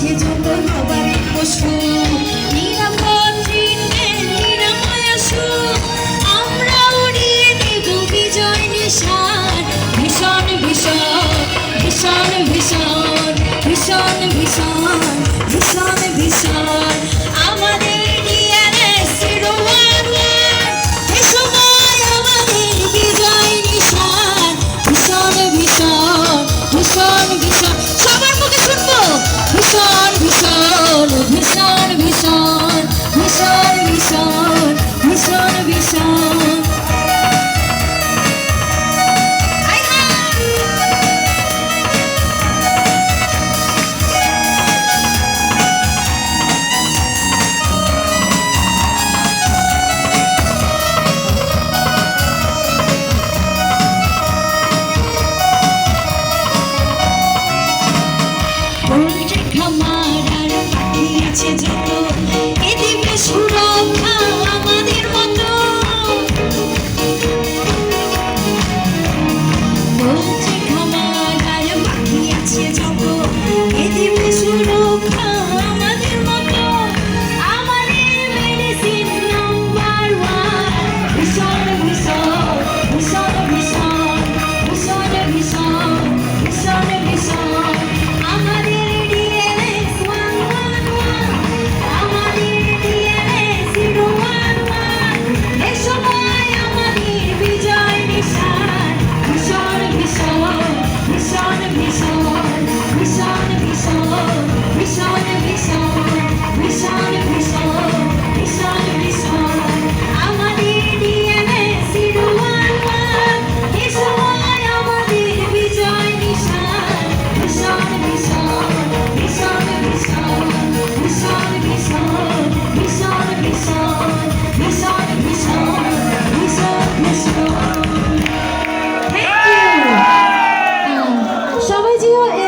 আছে যত হবার পশু নিরাপদ ট্রিটমেন্ট নিরাময় সুখ আমরা উড়িয়ে দেব বিজয় নিশান ভীষণ ভীষণ ভীষণ ভীষণ ভীষণ ভীষণ ভীষণ ভীষণ আমাদের ডিএনএস 011 এ সময় আমাদের বিজয় নিশান ভীষণ ভীষণ ভীষণ ভীষণ সবার মুখে শুনবো ভীষণ ভীষণ ভীষণ ভীষণ ভীষণ ভীষণ ভীষণ ভীষণ পোল্ট্রি খামার আর পাখি আছে যত